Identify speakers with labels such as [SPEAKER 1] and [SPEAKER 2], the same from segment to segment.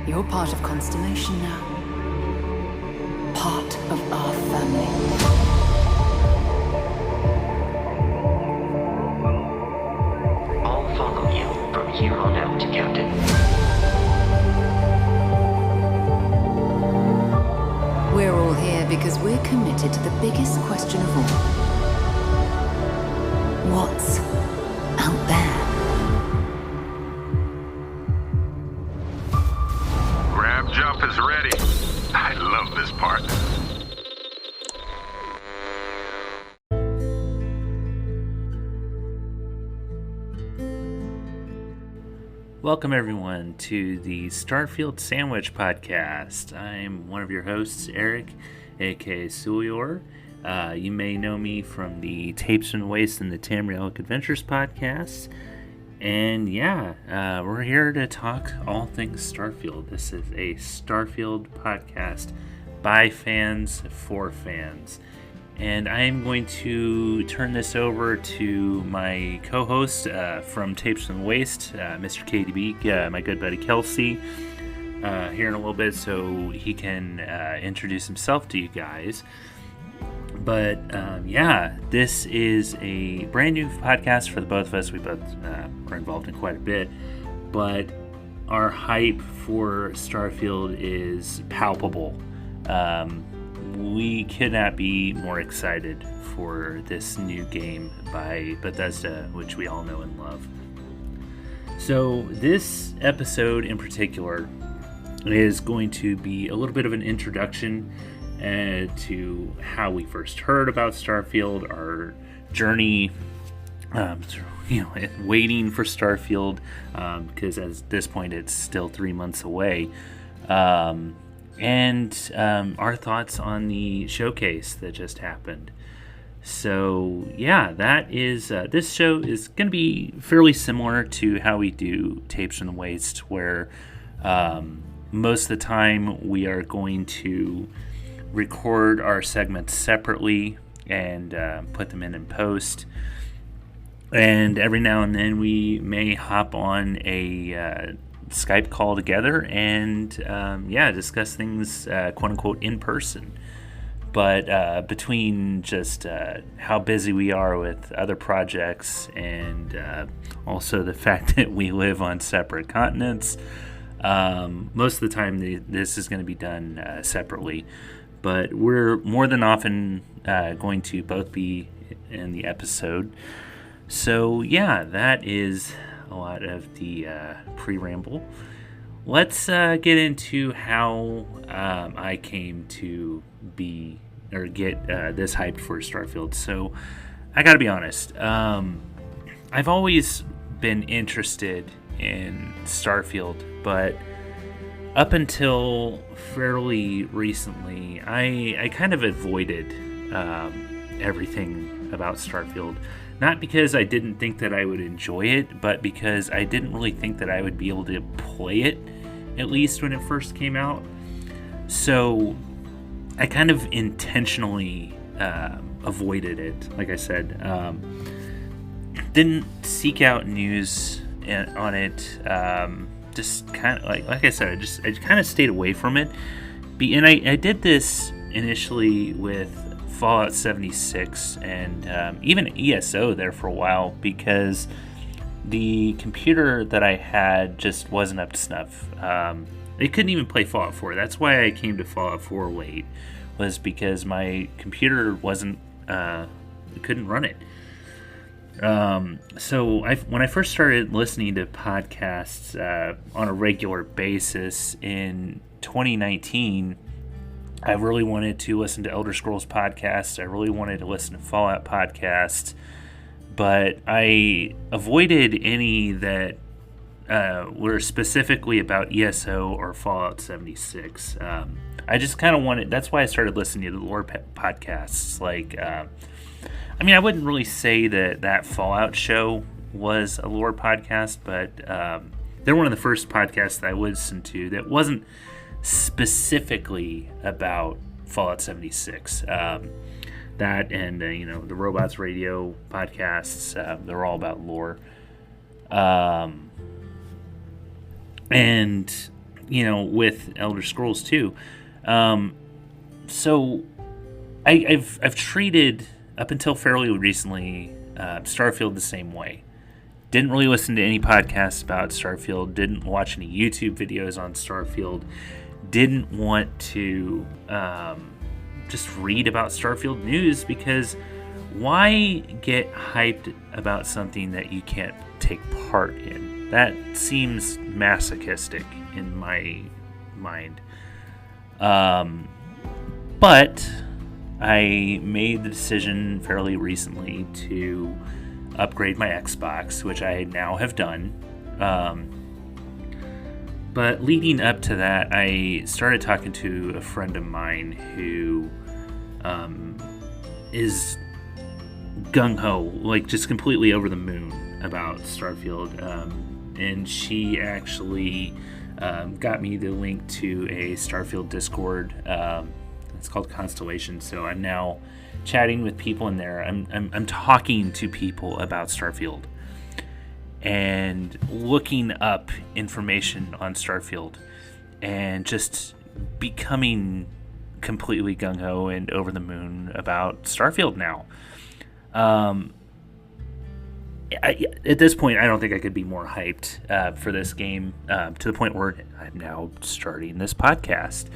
[SPEAKER 1] You're part of Constellation now. Part of our family.
[SPEAKER 2] I'll follow you from here on out, Captain.
[SPEAKER 1] We're all here because we're committed to the biggest question of all. What's out there?
[SPEAKER 3] Grab jump is ready. I love this part.
[SPEAKER 4] Welcome, everyone, to the Starfield Sandwich podcast. I'm one of your hosts, Eric, aka Sulior. You may know me from the Tapes from the Waste and the Tamrielic Adventures podcasts. And we're here to talk all things Starfield. This is a Starfield podcast by fans for fans. And I am going to turn this over to my co-host from Tapes from the Waste, Mr. KDB, my good buddy Kelsey, here in a little bit so he can introduce himself to you guys. But this is a brand new podcast for the both of us. We both are involved in quite a bit. But our hype for Starfield is palpable. We could not be more excited for this new game by Bethesda, which we all know and love. So this episode in particular is going to be a little bit of an introduction to how we first heard about Starfield, our journey waiting for Starfield, because at this point it's still 3 months away. And our thoughts on the showcase that just happened. So, that is, this show is going to be fairly similar to how we do Tapes from the Waste, where most of the time we are going to record our segments separately and put them in post. And every now and then we may hop on a Skype call together and discuss things quote unquote in person. But between just how busy we are with other projects and also the fact that we live on separate continents, most of the time this is going to be done separately. But we're more than often going to both be in the episode. So that is a lot of the pre-ramble. Let's get into how I came to get this hyped for Starfield. So I gotta be honest, I've always been interested in Starfield, but up until fairly recently, I kind of avoided everything about Starfield. Not because I didn't think that I would enjoy it, but because I didn't really think that I would be able to play it, at least when it first came out. So I kind of intentionally avoided it, like I said. Didn't seek out news on it. Just kind of, like I said, I kind of stayed away from it. And I did this initially with Fallout 76 and even ESO there for a while, because the computer that I had just wasn't up to snuff. It couldn't even play Fallout 4. That's why I came to Fallout 4 late, was because my computer wasn't, couldn't run it. So when I first started listening to podcasts on a regular basis in 2019, I really wanted to listen to Elder Scrolls podcasts. I really wanted to listen to Fallout podcasts, but I avoided any that were specifically about ESO or Fallout 76. I just kind of wanted, that's why I started listening to the lore podcasts. I wouldn't really say that Fallout show was a lore podcast, but they're one of the first podcasts that I listened to that wasn't specifically about Fallout 76. That and the Robots Radio podcasts, they're all about lore. And with Elder Scrolls 2. So I've treated, up until fairly recently, Starfield the same way. Didn't really listen to any podcasts about Starfield. Didn't watch any YouTube videos on Starfield. Didn't want to just read about Starfield news, because why get hyped about something that you can't take part in? That seems masochistic in my mind. But I made the decision fairly recently to upgrade my Xbox, which I now have done. But leading up to that, I started talking to a friend of mine who is gung-ho, like just completely over the moon about Starfield. And she actually got me the link to a Starfield Discord. It's called Constellation. So I'm now chatting with people in there. I'm talking to people about Starfield and looking up information on Starfield and just becoming completely gung-ho and over the moon about Starfield now. At this point, I don't think I could be more hyped for this game, to the point where I'm now starting this podcast.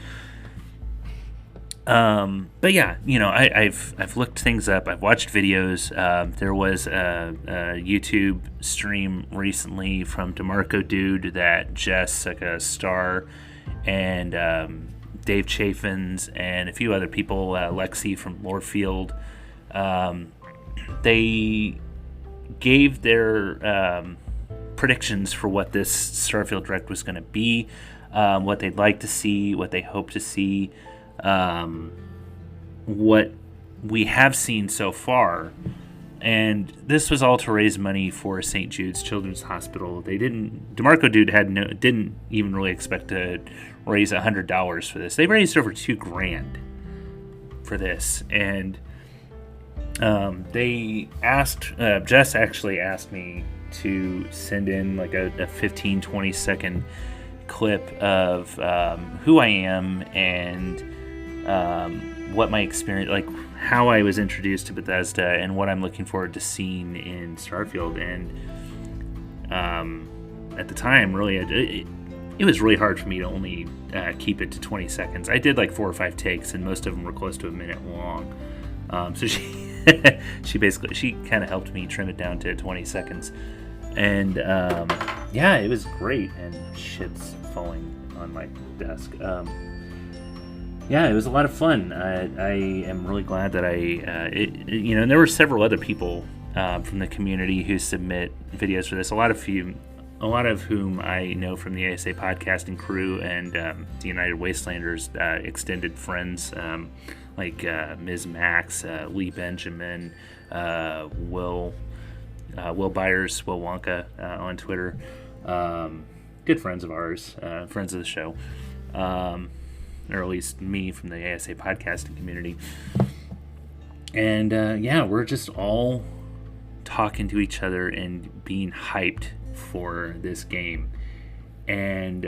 [SPEAKER 4] But yeah, I've looked things up. I've watched videos. There was a YouTube stream recently from DeMarco Dude that Jessica Starr and Dave Chaffins and a few other people, Lexi from Lorefield, they gave their predictions for what this Starfield Direct was going to be, what they'd like to see, what they hope to see. What we have seen so far, and this was all to raise money for St. Jude's Children's Hospital. DeMarco Dude didn't even really expect to raise $100 for this. They raised over $2,000 for this, and they asked, Jess actually asked me to send in like a 15-20 second clip of who I am and what my experience, like how I was introduced to Bethesda and what I'm looking forward to seeing in Starfield. And at the time, really, it was really hard for me to only keep it to 20 seconds. I did like 4 or 5 takes, and most of them were close to a minute long. So she she kind of helped me trim it down to 20 seconds. And yeah, it was great. And shit's falling on my desk. Yeah, it was a lot of fun. I am really glad that and there were several other people from the community who submit videos for this. A lot of whom I know from the ASA podcasting crew and the United Wastelanders extended friends, like Ms. Max, Lee Benjamin, Will Byers, Will Wonka on Twitter. Good friends of ours, friends of the show. Or at least me from the ASA podcasting community. And yeah, we're just all talking to each other and being hyped for this game. And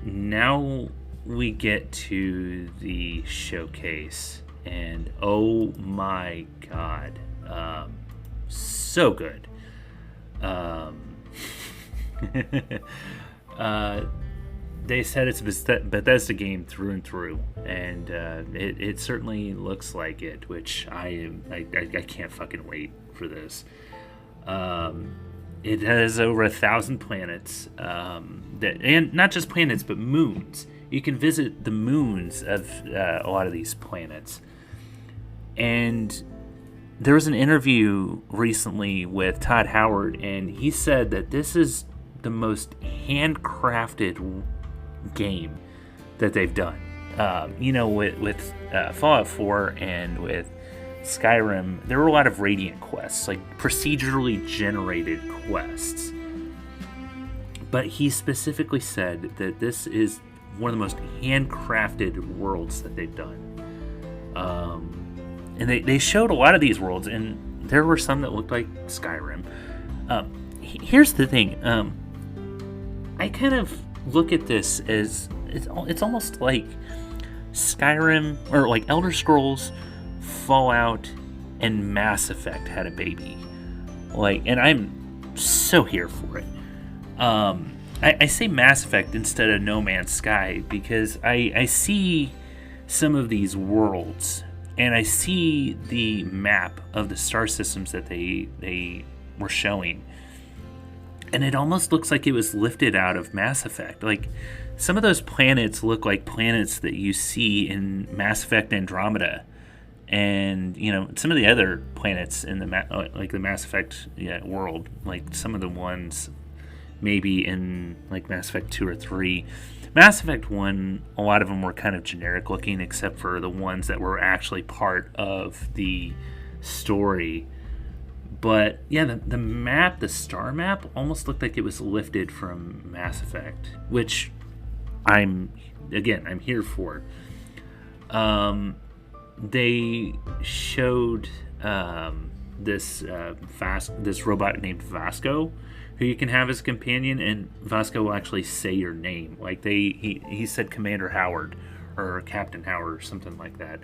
[SPEAKER 4] now we get to the showcase, and oh my god, so good. They said it's a Bethesda game through and through, and it certainly looks like it, which I can't fucking wait for this. It has over 1,000 planets, and not just planets, but moons. You can visit the moons of a lot of these planets. And there was an interview recently with Todd Howard, and he said that this is the most handcrafted game that they've done. With Fallout 4 and with Skyrim, there were a lot of Radiant quests, like procedurally generated quests. But he specifically said that this is one of the most handcrafted worlds that they've done. And they showed a lot of these worlds, and there were some that looked like Skyrim. Here's the thing. I kind of look at this as it's almost like Skyrim or like Elder Scrolls, Fallout, and Mass Effect had a baby. Like, and I'm so here for it. I say Mass Effect instead of No Man's Sky because I see some of these worlds and I see the map of the star systems that they were showing. And it almost looks like it was lifted out of Mass Effect. Like, some of those planets look like planets that you see in Mass Effect Andromeda. And, you know, some of the other planets in the Mass Effect world, like some of the ones maybe in like Mass Effect 2 or 3. Mass Effect 1, a lot of them were kind of generic looking, except for the ones that were actually part of the story. But yeah, the map, the star map, almost looked like it was lifted from Mass Effect, which I'm here for. They showed this robot named Vasco, who you can have as a companion, and Vasco will actually say your name. Like he said Commander Howard or Captain Howard or something like that,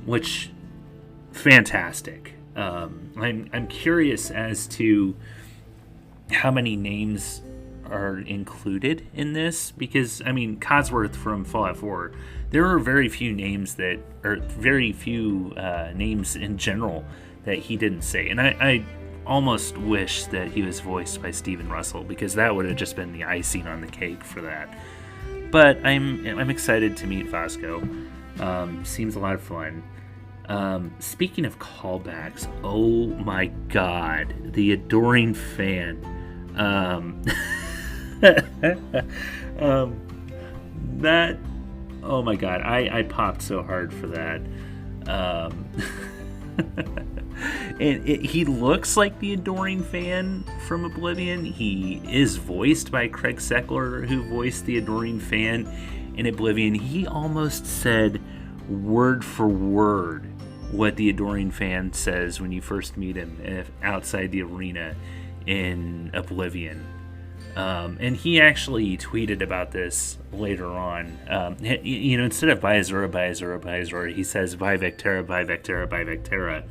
[SPEAKER 4] which fantastic. I'm curious as to how many names are included in this, because I mean, Codsworth from Fallout 4, there are very few names names in general that he didn't say, and I almost wish that he was voiced by Steven Russell, because that would have just been the icing on the cake for that. But I'm excited to meet Vasco. Seems a lot of fun. Speaking of callbacks, oh my god, the adoring fan. That, oh my god, I popped so hard for that. And he looks like the adoring fan from Oblivion. He is voiced by Craig Seckler, who voiced the adoring fan in Oblivion. He almost said word for word what the adoring fan says when you first meet him outside the arena in Oblivion. And he actually tweeted about this later on. Instead of by Azura, he says by Vectera, by Vectera, by Vectera.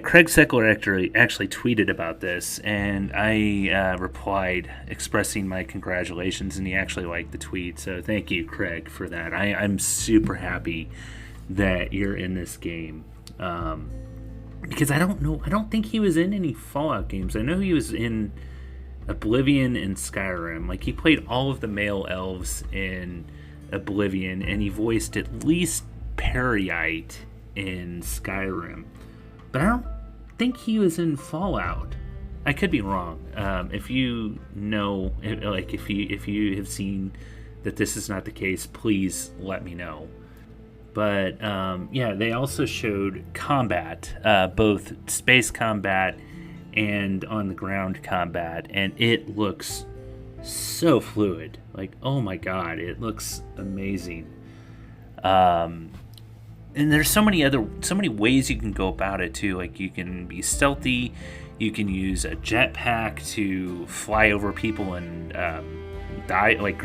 [SPEAKER 4] Craig Seckler actually tweeted about this, and I replied expressing my congratulations, and he actually liked the tweet. So thank you, Craig, for that. I'm super happy that you're in this game. Because I don't think he was in any Fallout games. I know he was in Oblivion and Skyrim. Like, he played all of the male elves in Oblivion, and he voiced at least Peryite in Skyrim. But I don't think he was in Fallout. I could be wrong. If you know, if you have seen that this is not the case, please let me know. But they also showed combat, both space combat and on the ground combat, and it looks so fluid. Like, oh my god, it looks amazing. And there's so many ways you can go about it too. Like, you can be stealthy, you can use a jetpack to fly over people and die, like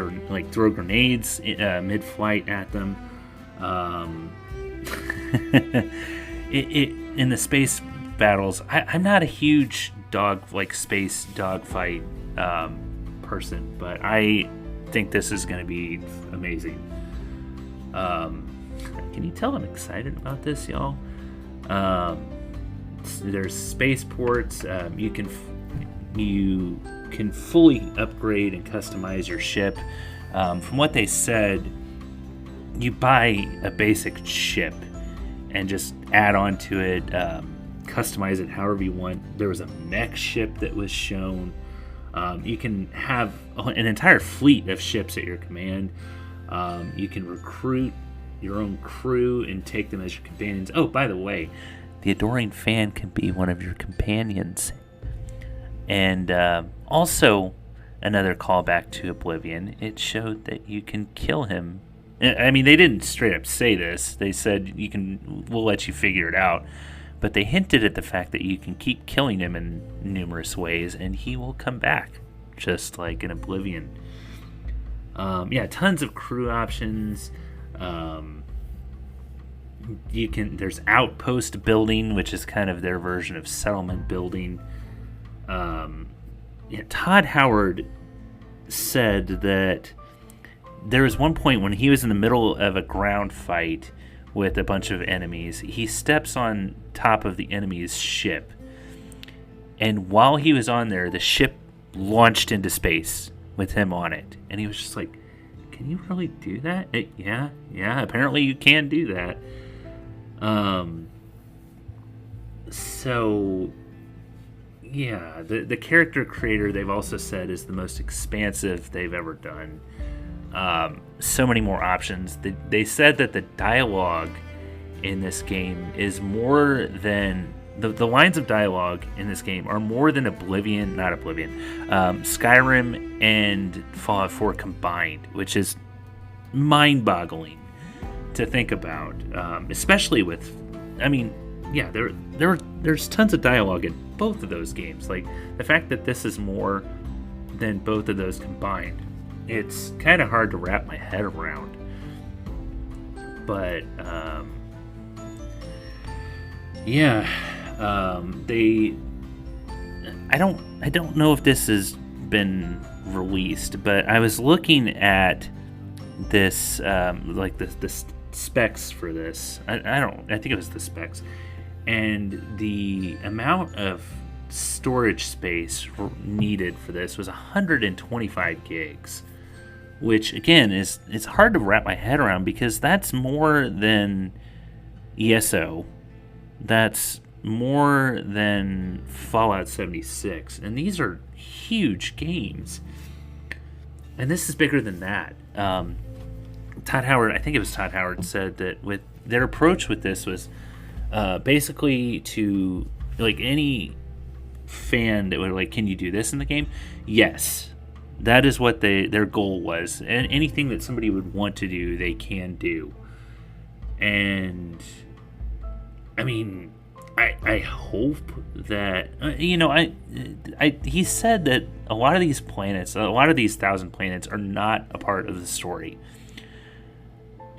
[SPEAKER 4] throw grenades mid-flight at them. In the space battles, I'm not a huge space dogfight person, but I think this is going to be amazing. Can you tell I'm excited about this, y'all? There's spaceports. You can fully upgrade and customize your ship. From what they said, you buy a basic ship and just add on to it, customize it however you want. There was a mech ship that was shown. You can have an entire fleet of ships at your command. You can recruit your own crew and take them as your companions. Oh, by the way, the adoring fan can be one of your companions. And also, another callback to Oblivion, it showed that you can kill him. I mean, they didn't straight up say this. They said we'll let you figure it out. but they hinted at the fact that you can keep killing him in numerous ways and he will come back, just like in Oblivion. Tons of crew options. There's outpost building, which is kind of their version of settlement building. Todd Howard said that there was one point when he was in the middle of a ground fight with a bunch of enemies. He steps on top of the enemy's ship, and while he was on there, the ship launched into space with him on it. And he was just like, can you really do that? Yeah, apparently you can do that. The character creator, they've also said, is the most expansive they've ever done. So many more options. They said that the dialogue in this game is more than... The lines of dialogue in this game are more than Skyrim and Fallout 4 combined, which is mind-boggling to think about. Especially with... there's tons of dialogue in both of those games. Like, the fact that this is more than both of those combined, it's kind of hard to wrap my head around. But, I don't know if this has been released, but I was looking at this, the specs for this. I think it was the specs. And the amount of storage space needed for this was 125 gigs, which again it's hard to wrap my head around, because that's more than ESO, that's more than Fallout 76, and these are huge games, and this is bigger than that. Todd Howard said that with their approach with this was basically to, like, any fan that would like, can you do this in the game? Yes, that is what their goal was, and anything that somebody would want to do, they can do. And I mean, I hope that he said that a lot of these 1,000 planets are not a part of the story.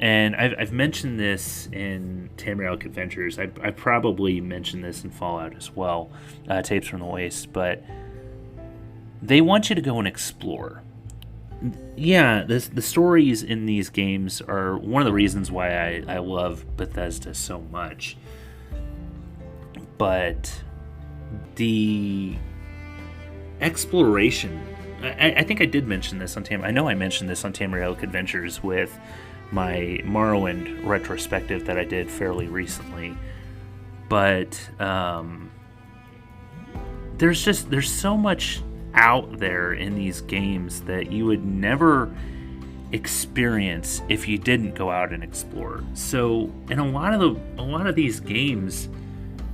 [SPEAKER 4] And I've mentioned this in Tamrielic Adventures. I probably mentioned this in Fallout as well, Tapes from the Waste. But they want you to go and explore. Yeah, the stories in these games are one of the reasons why I love Bethesda so much. But the exploration... I think I did mention this on I know I mentioned this on Tamrielic Adventures with my Morrowind retrospective that I did fairly recently, but there's so much out there in these games that you would never experience if you didn't go out and explore. So in a lot of these games,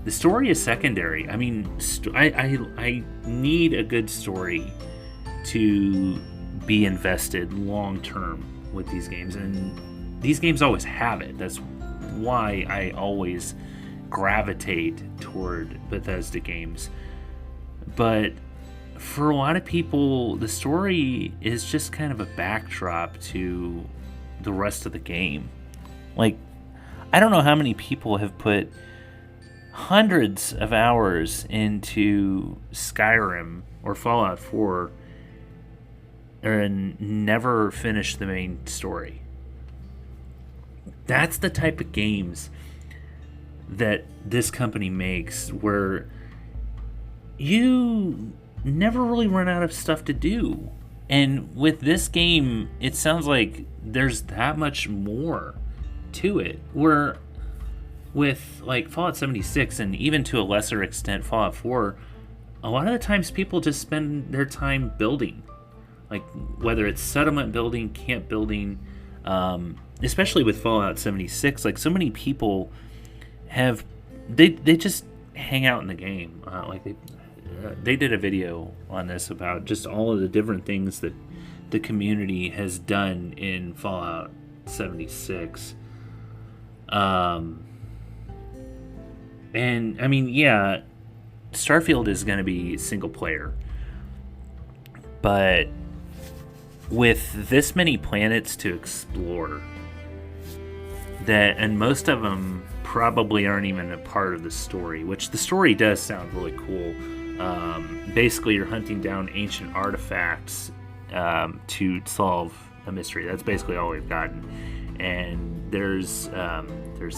[SPEAKER 4] the story is secondary. I mean, I need a good story to be invested long term with these games, and these games always have it. That's why I always gravitate toward Bethesda games. But for a lot of people, the story is just kind of a backdrop to the rest of the game. Like, I don't know how many people have put hundreds of hours into Skyrim or Fallout 4 and never finish the main story. That's the type of games that this company makes, where you never really run out of stuff to do. And with this game, it sounds like there's that much more to it. Where with like Fallout 76 and even to a lesser extent Fallout 4, a lot of the times people just spend their time building. Like, whether it's settlement building, camp building, especially with Fallout 76, like, so many people they just hang out in the game. They did a video on this about just all of the different things that the community has done in Fallout 76. And I mean, yeah, Starfield is going to be single player, but with this many planets to explore, and most of them probably aren't even a part of the story, which the story does sound really cool. Basically, you're hunting down ancient artifacts to solve a mystery. That's basically all we've gotten. And there's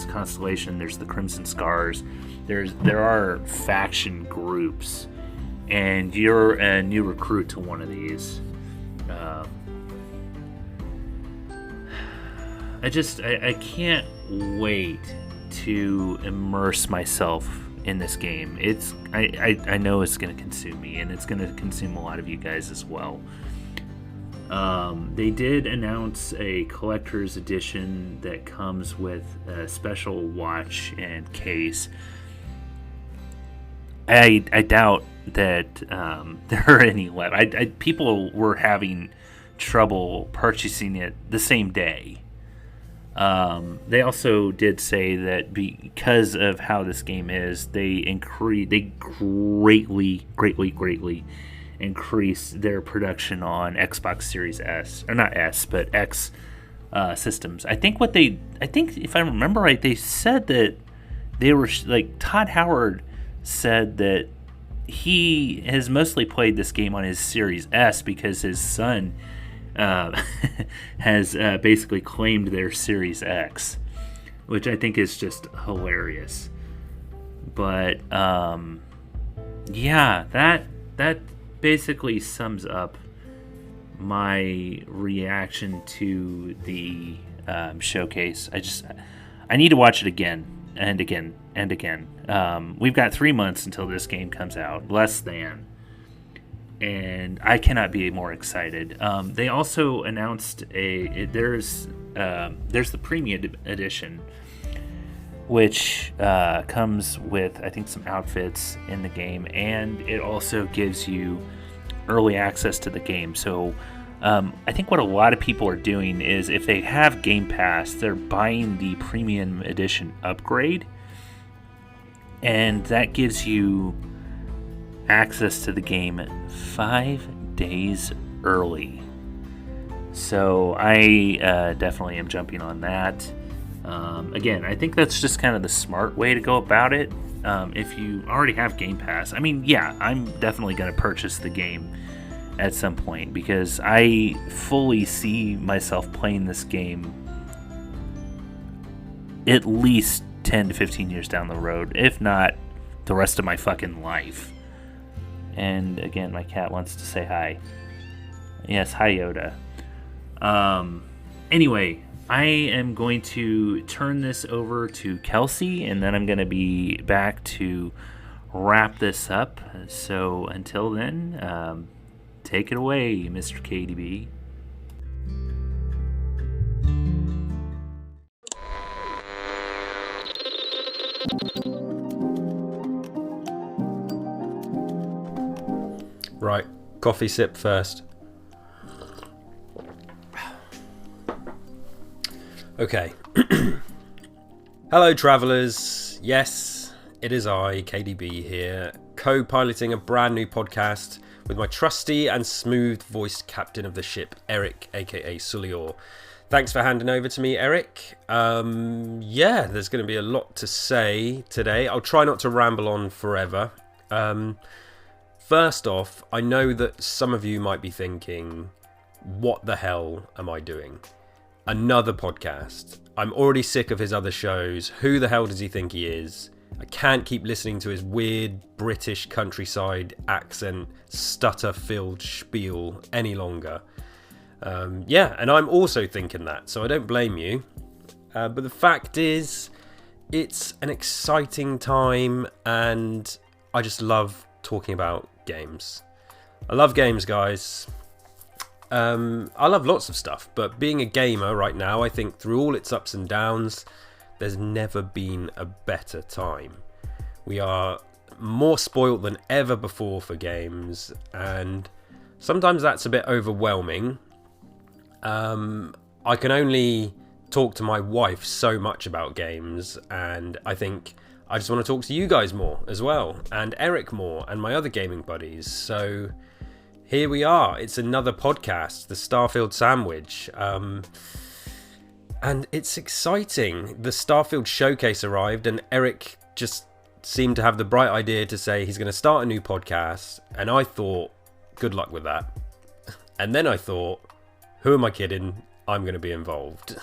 [SPEAKER 4] Constellation, there's the Crimson Scars, there are faction groups, and you're a new recruit to one of these. I can't wait to immerse myself in this game. I know it's going to consume me, and it's going to consume a lot of you guys as well. They did announce a collector's edition that comes with a special watch and case. I doubt that there are any left. People were having trouble purchasing it the same day. They also did say that because of how this game is, they greatly increase their production on Xbox Series S, or not S, but X systems. I think if I remember right, they said that they were Todd Howard said that he has mostly played this game on his Series S because his son has basically claimed their Series X, which I think is just hilarious. But yeah, that basically sums up my reaction to the showcase. I need to watch it again and again and again. We've got 3 months until this game comes out, less than, and I cannot be more excited. They also announced there's the premium edition, which comes with, I think, some outfits in the game, and it also gives you early access to the game. So I think what a lot of people are doing is, if they have Game Pass, they're buying the premium edition upgrade, and that gives you access to the game 5 days early. So I definitely am jumping on that. Again, I think that's just kind of the smart way to go about it. If you already have Game Pass, I mean, yeah, I'm definitely going to purchase the game at some point, because I fully see myself playing this game at least 10 to 15 years down the road, if not the rest of my fucking life. And again, my cat wants to say hi. Yes, hi Yoda. Anyway, I am going to turn this over to Kelsey, and then I'm going to be back to wrap this up. So until then, take it away, Mr. KDB.
[SPEAKER 5] Right, coffee sip first. Okay. Hello, travellers. Yes, it is I, KDB, here, co-piloting a brand new podcast with my trusty and smooth-voiced captain of the ship, Eric, aka Sulior. Thanks for handing over to me, Eric. Yeah, there's going to be a lot to say today. I'll try not to ramble on forever. First off, I know that some of you might be thinking, what the hell am I doing? Another podcast. I'm already sick of his other shows. Who the hell does he think he is? I can't keep listening to his weird British countryside accent, stutter-filled spiel any longer. Yeah, and I'm also thinking that, so I don't blame you. But the fact is, it's an exciting time, and I just love talking about games. I love games, guys. I love lots of stuff, but being a gamer right now, I think through all its ups and downs, there's never been a better time. We are more spoilt than ever before for games, and sometimes that's a bit overwhelming. I can only talk to my wife so much about games, and I think I just want to talk to you guys more as well, and Eric more, and my other gaming buddies. So here we are. It's another podcast, the Starfield Sandwich. And it's exciting. The Starfield showcase arrived, and Eric just seemed to have the bright idea to say he's going to start a new podcast. And I thought, good luck with that. And then I thought, who am I kidding? I'm going to be involved.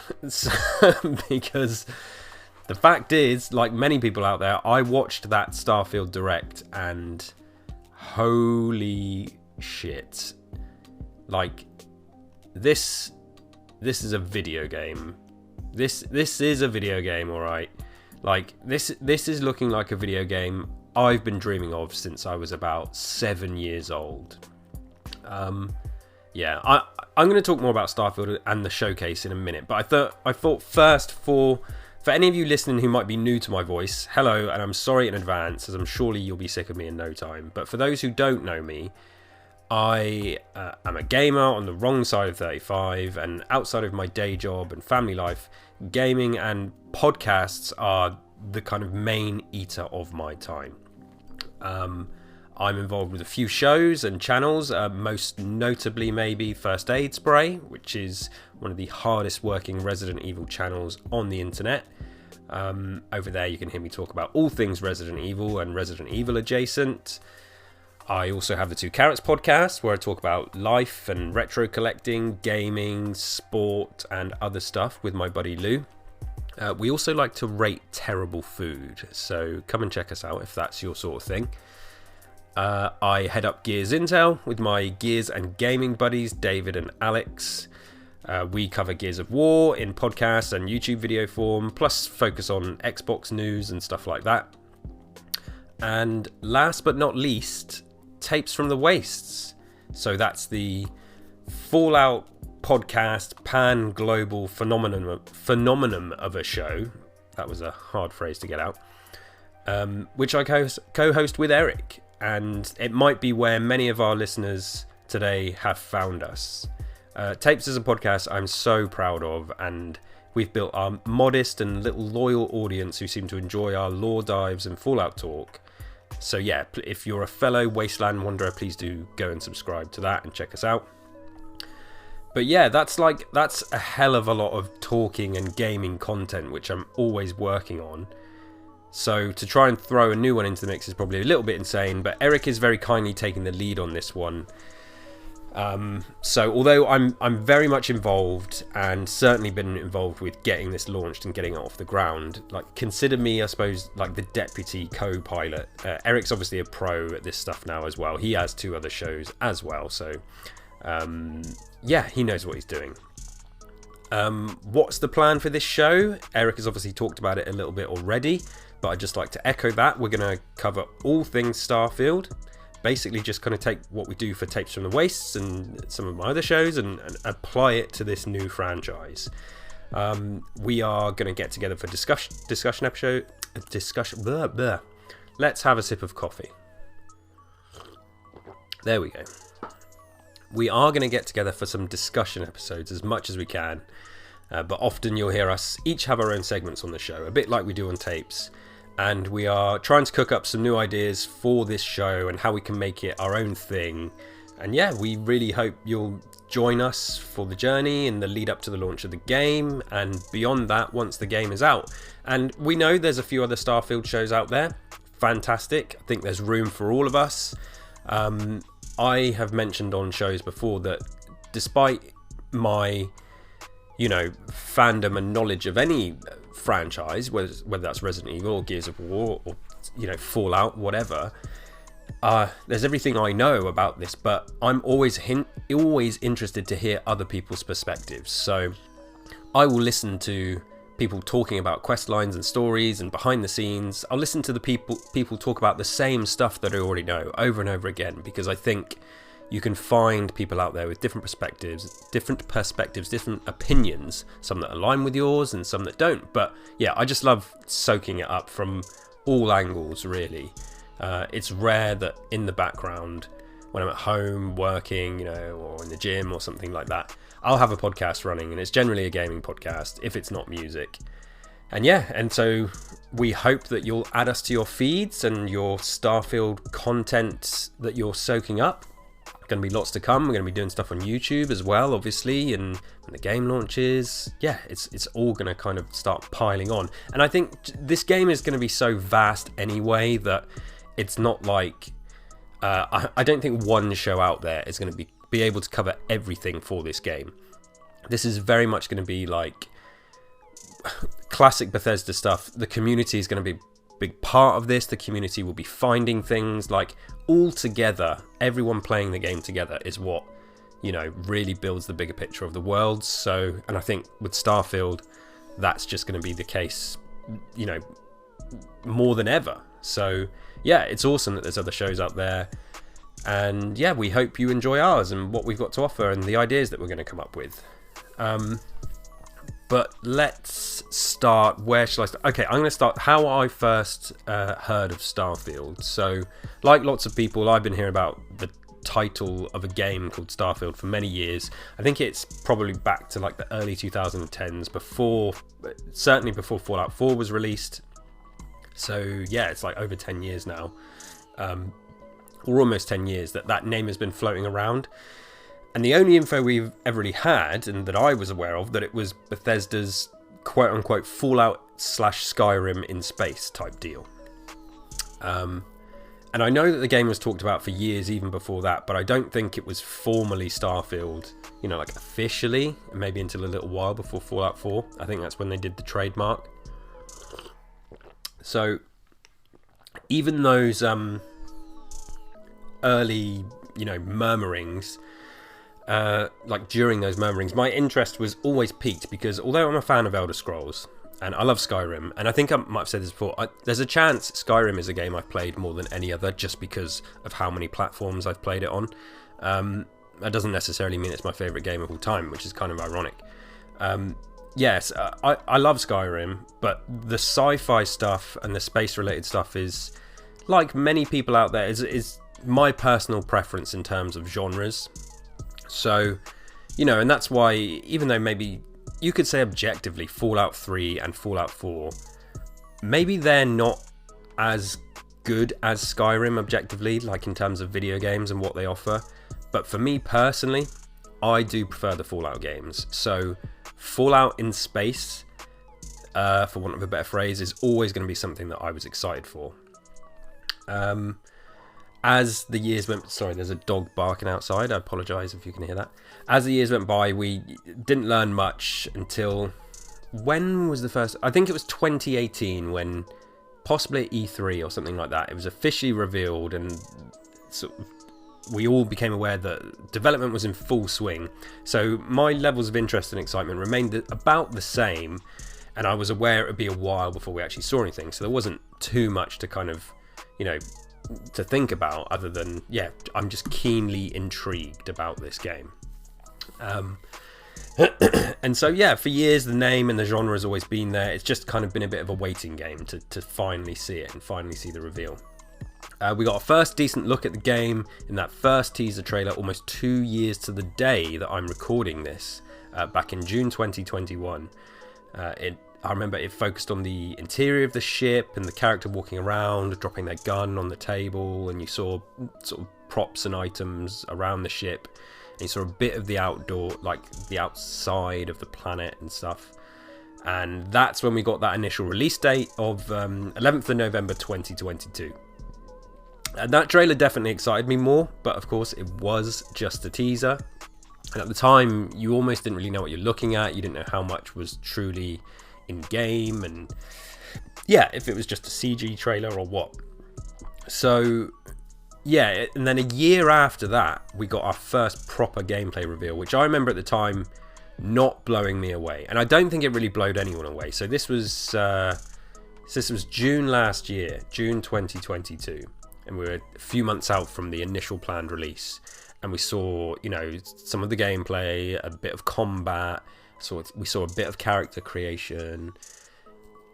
[SPEAKER 5] Because the fact is, like many people out there, I watched that Starfield Direct and holy shit. Like, this is a video game. This is a video game, alright. Like, this is looking like a video game I've been dreaming of since I was about 7 years old. Yeah, I'm going to talk more about Starfield and the showcase in a minute, but I thought first, for any of you listening who might be new to my voice, hello, and I'm sorry in advance, as I'm surely you'll be sick of me in no time. But for those who don't know me, I am a gamer on the wrong side of 35, and outside of my day job and family life, gaming and podcasts are the kind of main eater of my time. I'm involved with a few shows and channels, most notably maybe First Aid Spray, which is one of the hardest working Resident Evil channels on the internet. Over there you can hear me talk about all things Resident Evil and Resident Evil adjacent. I also have the Two Carrots podcast, where I talk about life and retro collecting, gaming, sport, and other stuff with my buddy Lou. We also like to rate terrible food, so come and check us out if that's your sort of thing. I head up Gears Intel with my Gears and gaming buddies, David and Alex. We cover Gears of War in podcast and YouTube video form, plus focus on Xbox news and stuff like that. And last but not least, Tapes from the Wastes. So that's the Fallout podcast pan-global phenomenon of a show. That was a hard phrase to get out. Which I co-host with Eric. And it might be where many of our listeners today have found us. Tapes is a podcast I'm so proud of, and we've built our modest and little loyal audience who seem to enjoy our lore dives and Fallout talk. So yeah, if you're a fellow Wasteland Wanderer, please do go and subscribe to that and check us out. But yeah, that's a hell of a lot of talking and gaming content, which I'm always working on. So to try and throw a new one into the mix is probably a little bit insane, but Eric is very kindly taking the lead on this one. So although I'm very much involved, and certainly been involved with getting this launched and getting it off the ground, like, consider me, I suppose, like the deputy co-pilot. Eric's obviously a pro at this stuff now as well. He has 2 other shows as well, so yeah, he knows what he's doing. What's the plan for this show? Eric has obviously talked about it a little bit already, but I'd just like to echo that. We're going to cover all things Starfield. Basically just kind of take what we do for Tapes from the Wastes and some of my other shows and apply it to this new franchise. We are going to get together for discussion episode. Blah, blah. Let's have a sip of coffee. There we go. We are going to get together for some discussion episodes as much as we can. But often you'll hear us each have our own segments on the show, a bit like we do on Tapes. And we are trying to cook up some new ideas for this show and how we can make it our own thing. And yeah, we really hope you'll join us for the journey in the lead up to the launch of the game, and beyond that once the game is out. And we know there's a few other Starfield shows out there. Fantastic. I think there's room for all of us. I have mentioned on shows before that despite my, fandom and knowledge of any franchise, whether that's Resident Evil or Gears of War or Fallout, whatever, there's everything I know about this, but I'm always interested to hear other people's perspectives. So I will listen to people talking about quest lines and stories and behind the scenes. I'll listen to the people talk about the same stuff that I already know over and over again, because I think you can find people out there with different perspectives, different opinions, some that align with yours and some that don't. But yeah, I just love soaking it up from all angles, really. It's rare that in the background, when I'm at home working, or in the gym or something like that, I'll have a podcast running, and it's generally a gaming podcast if it's not music. And yeah, and so we hope that you'll add us to your feeds and your Starfield content that you're soaking up. Going to be lots to come. We're going to be doing stuff on YouTube as well, obviously, and when the game launches, yeah, it's all going to kind of start piling on. And I think this game is going to be so vast anyway that it's not like I don't think one show out there is going to be able to cover everything for this game. This is very much going to be like classic Bethesda stuff. The community is going to be a big part of this. The community will be finding things like all together. Everyone playing the game together is what, you know, really builds the bigger picture of the world. So, and I think with Starfield, that's just going to be the case, you know, more than ever. So yeah, it's awesome that there's other shows out there. And yeah, we hope you enjoy ours and what we've got to offer and the ideas that we're going to come up with. But let's start. Where shall I start? Okay, I'm going to start how I first heard of Starfield. So, like lots of people, I've been hearing about the title of a game called Starfield for many years. I think it's probably back to like the early 2010s, certainly before Fallout 4 was released. So yeah, it's like over 10 years now, or almost 10 years that name has been floating around. And the only info we've ever really had, and that I was aware of, that it was Bethesda's quote-unquote Fallout/Skyrim in space type deal. And I know that the game was talked about for years even before that, but I don't think it was formally Starfield, you know, like officially, maybe until a little while before Fallout 4. I think that's when they did the trademark. So even those early, you know, murmurings, like during those murmurings, my interest was always piqued because although I'm a fan of Elder Scrolls and I love Skyrim, and I think I might have said this before, there's a chance Skyrim is a game I've played more than any other just because of how many platforms I've played it on. That doesn't necessarily mean it's my favourite game of all time, which is kind of ironic. Yes, I love Skyrim, but the sci-fi stuff and the space-related stuff is, like many people out there, is my personal preference in terms of genres. So, you know, and that's why, even though maybe you could say objectively Fallout 3 and Fallout 4, maybe they're not as good as Skyrim objectively, like in terms of video games and what they offer. But for me personally, I do prefer the Fallout games. So Fallout in space, for want of a better phrase, is always going to be something that I was excited for. As the years went... Sorry, there's a dog barking outside. I apologise if you can hear that. As the years went by, we didn't learn much until... When was the first... I think it was 2018 when, possibly at E3 or something like that, it was officially revealed and sort of, we all became aware that development was in full swing. So my levels of interest and excitement remained about the same, and I was aware it would be a while before we actually saw anything. So there wasn't too much to kind of, you know, to think about other than, yeah, I'm just keenly intrigued about this game. And so, yeah, for years the name and the genre has always been there. It's just kind of been a bit of a waiting game to finally see it and finally see the reveal. We got a first decent look at the game in that first teaser trailer almost 2 years to the day that I'm recording this, back in June 2021. I remember it focused on the interior of the ship and the character walking around, dropping their gun on the table, and you saw sort of props and items around the ship. And you saw a bit of the outdoor, like the outside of the planet and stuff. And that's when we got that initial release date of 11th of November 2022. And that trailer definitely excited me more, but of course it was just a teaser. And at the time, you almost didn't really know what you're looking at. You didn't know how much was truly in game, and yeah, if it was just a CG trailer or what. So yeah, and then a year after that, we got our first proper gameplay reveal, which I remember at the time not blowing me away, and I don't think it really blowed anyone away. So this was June last year, June 2022, and we were a few months out from the initial planned release, and we saw, you know, some of the gameplay, a bit of combat. So we saw a bit of character creation,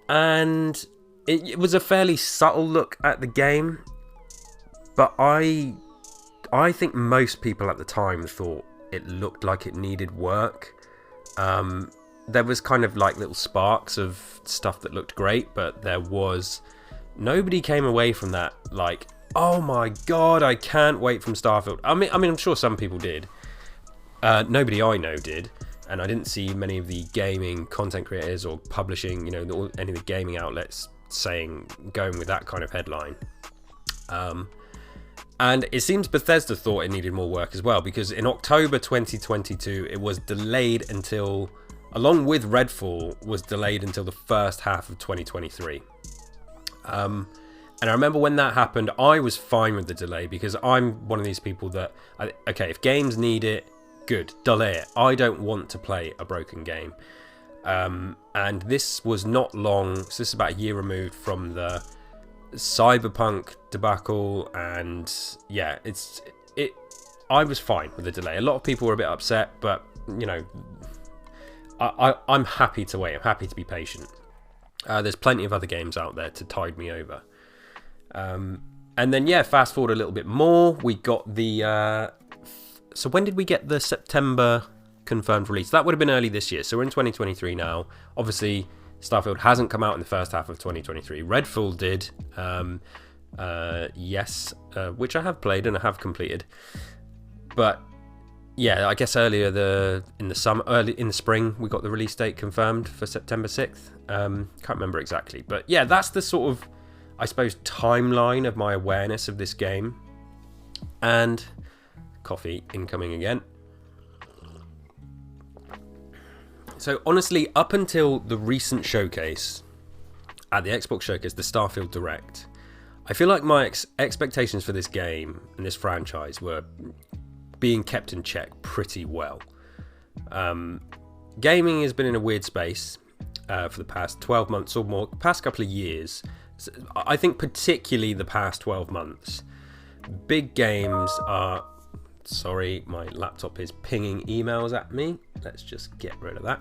[SPEAKER 5] and it was a fairly subtle look at the game, but I think most people at the time thought it looked like it needed work. there was kind of like little sparks of stuff that looked great, but nobody came away from that like, oh my god, I can't wait from Starfield. I mean, I'm sure some people did. Nobody I know did, and I didn't see many of the gaming content creators or publishing, any of the gaming outlets going with that kind of headline. And it seems Bethesda thought it needed more work as well, because in October 2022, it was delayed along with Redfall, was delayed until the first half of 2023. And I remember when that happened, I was fine with the delay, because I'm one of these people that, if games need it, good, delay it. I don't want to play a broken game. And this was not long, so this is about a year removed from the Cyberpunk debacle, and yeah, I was fine with the delay. A lot of people were a bit upset, but I'm happy to wait. I'm happy to be patient. There's plenty of other games out there to tide me over. And then fast forward a little bit more. We got the so when did we get the September confirmed release? That would have been early this year. So we're in 2023 now. Obviously, Starfield hasn't come out in the first half of 2023. Redfall did, yes, which I have played and I have completed. But yeah, I guess early in the spring, we got the release date confirmed for September 6th. Can't remember exactly, but yeah, that's the sort of, I suppose, timeline of my awareness of this game. And coffee incoming again. So honestly, up until the recent showcase, at the Xbox showcase, the Starfield Direct, I feel like my expectations for this game and this franchise were being kept in check pretty well. Gaming has been in a weird space for the past 12 months or more, past couple of years. I think particularly the past 12 months. Big games are... Sorry, my laptop is pinging emails at me. Let's just get rid of that.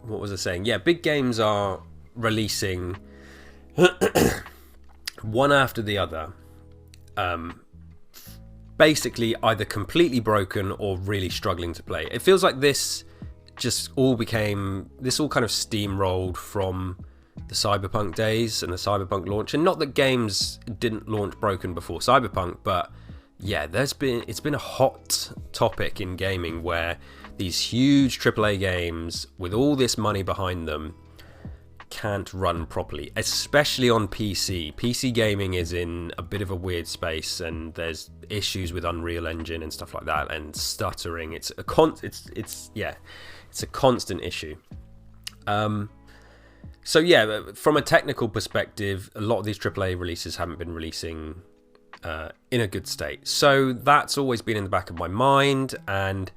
[SPEAKER 5] What was I saying? Yeah, big games are releasing one after the other. Basically either completely broken or really struggling to play. It feels like this all kind of steamrolled from the Cyberpunk days and the Cyberpunk launch. And not that games didn't launch broken before Cyberpunk, but yeah, it's been a hot topic in gaming where these huge AAA games with all this money behind them can't run properly, especially on PC. PC gaming is in a bit of a weird space, and there's issues with Unreal Engine and stuff like that, and stuttering. It's a constant issue. So yeah, from a technical perspective, a lot of these AAA releases haven't been releasing in a good state. So that's always been in the back of my mind, and